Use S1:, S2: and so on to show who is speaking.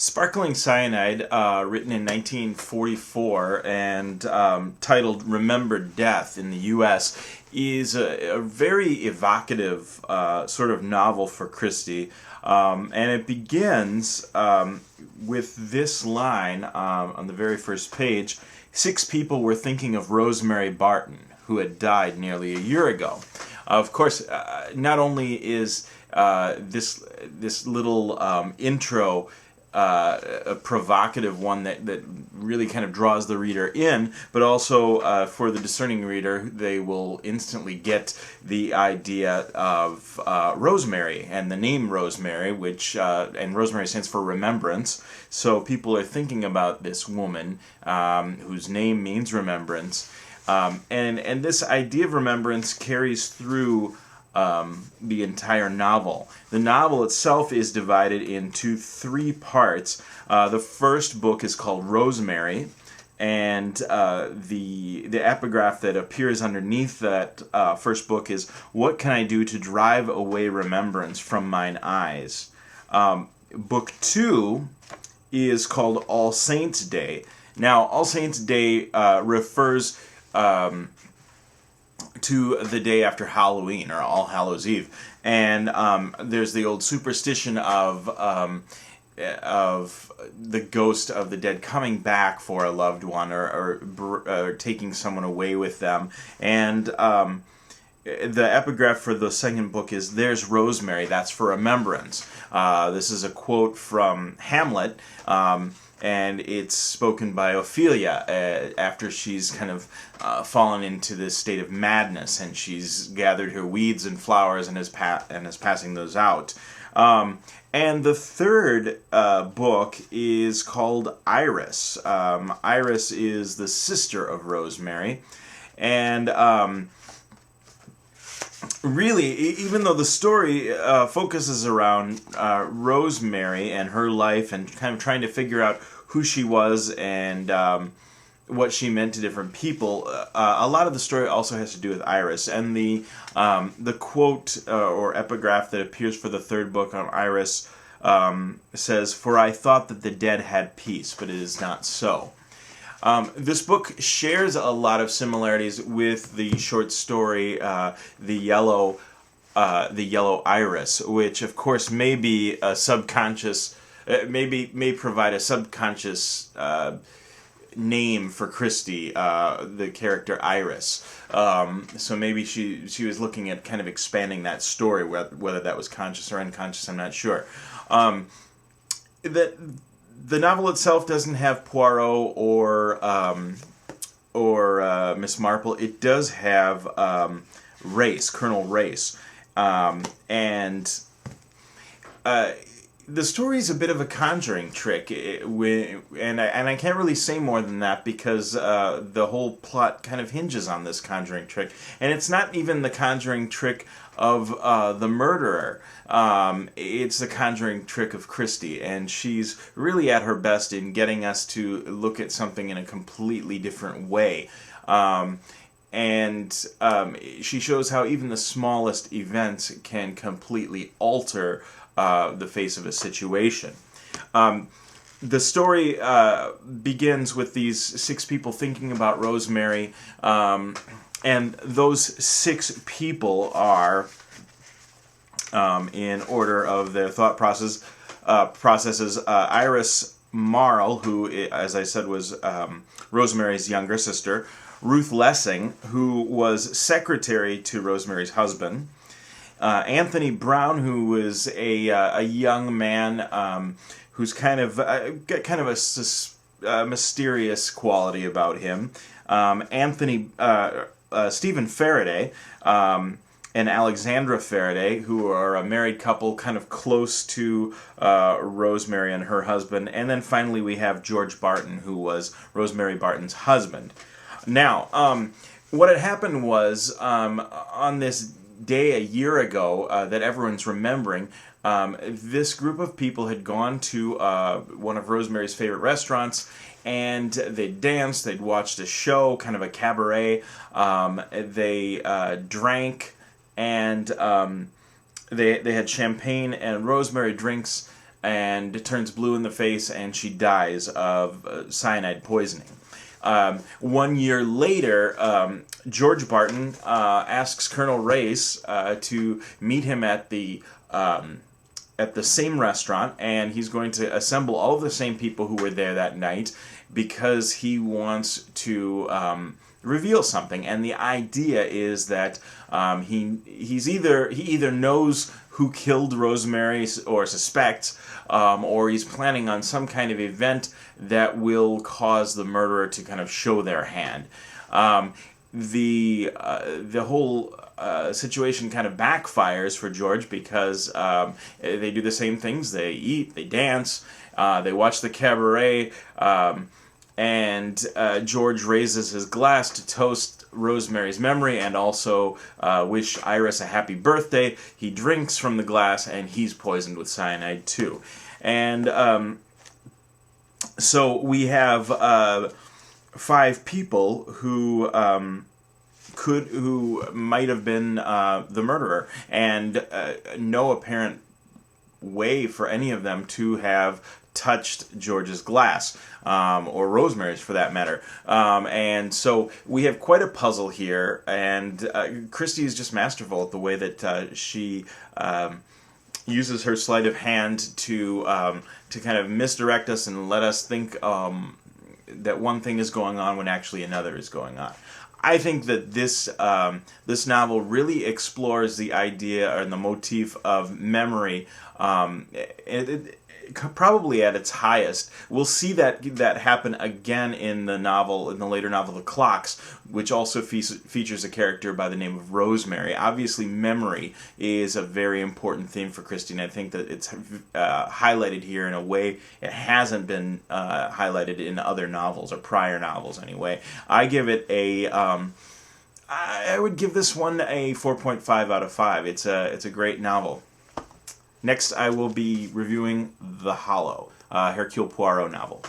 S1: Sparkling Cyanide, written in 1944 and titled Remembered Death in the U.S., is a very evocative sort of novel for Christie. And it begins with this line on the very first page: 6 people were thinking of Rosemary Barton, who had died nearly a year ago. Of course, not only is this little intro a provocative one that really kind of draws the reader in, but also for the discerning reader, they will instantly get the idea of Rosemary and the name Rosemary, which and Rosemary stands for remembrance. So people are thinking about this woman whose name means remembrance, and this idea of remembrance carries through the entire novel. The novel itself is divided into 3 parts. The first book is called Rosemary, and the epigraph that appears underneath that first book is, "What can I do to drive away remembrance from mine eyes?" Book 2 is called All Saints' Day. Now, All Saints' Day refers to the day after Halloween, or All Hallows Eve, and there's the old superstition of the ghost of the dead coming back for a loved one, or taking someone away with them. And the epigraph for the second book is, "There's Rosemary, that's for remembrance." This is a quote from Hamlet. And it's spoken by Ophelia after she's kind of fallen into this state of madness, and she's gathered her weeds and flowers and is passing those out. And the third book is called Iris. Iris is the sister of Rosemary, and really, even though the story focuses around Rosemary and her life and kind of trying to figure out who she was and what she meant to different people, a lot of the story also has to do with Iris. And the quote or epigraph that appears for the third book on Iris says, "For I thought that the dead had peace, but it is not so." This book shares a lot of similarities with the short story The Yellow Iris, which of course may be a subconscious, may provide a subconscious name for Christie, the character Iris. So maybe she was looking at kind of expanding that story, whether that was conscious or unconscious, I'm not sure. The novel itself doesn't have Poirot or Miss Marple. It does have Colonel Race, and the story is a bit of a conjuring trick, and I can't really say more than that because the whole plot kind of hinges on this conjuring trick, and it's not even the conjuring trick of the murderer. It's the conjuring trick of Christie, and she's really at her best in getting us to look at something in a completely different way. And she shows how even the smallest events can completely alter the face of a situation. The story begins with these 6 people thinking about Rosemary, and those 6 people are, in order of their thought processes, Iris Marl, who, as I said, was Rosemary's younger sister; Ruth Lessing, who was secretary to Rosemary's husband; Anthony Brown, who was a young man who's kind of got a mysterious quality about him; Stephen Faraday, and Alexandra Faraday, who are a married couple kind of close to Rosemary and her husband; and then finally we have George Barton, who was Rosemary Barton's husband. Now, what had happened was, on this day a year ago that everyone's remembering, this group of people had gone to one of Rosemary's favorite restaurants, and they'd danced, they'd watched a show, kind of a cabaret, they drank, and they had champagne and rosemary drinks and it turns blue in the face, and she dies of cyanide poisoning. 1 year later, George Barton asks Colonel Race to meet him at the same restaurant, and he's going to assemble all of the same people who were there that night because he wants to reveal something. And the idea is that he either knows who killed Rosemary or suspects, or he's planning on some kind of event that will cause the murderer to kind of show their hand. The whole situation kind of backfires for George because they do the same things. They eat, they dance, they watch the cabaret, and George raises his glass to toast Rosemary's memory and also wish Iris a happy birthday. He drinks from the glass, and he's poisoned with cyanide too. And so we have 5 people who might have been the murderer, and no apparent way for any of them to have touched George's glass, or Rosemary's for that matter. And so we have quite a puzzle here, and Christie is just masterful at the way that she uses her sleight of hand to kind of misdirect us and let us think that one thing is going on when actually another is going on. I think that this novel really explores the idea and the motif of memory. Probably at its highest. We'll see that happen again in the later novel, The Clocks, which also features a character by the name of Rosemary. Obviously, memory is a very important theme for Christie, and I think that it's highlighted here in a way it hasn't been highlighted in other novels, or prior novels anyway. I give it I would give this one a 4.5 out of 5. It's a great novel. Next, I will be reviewing The Hollow, Hercule Poirot novel.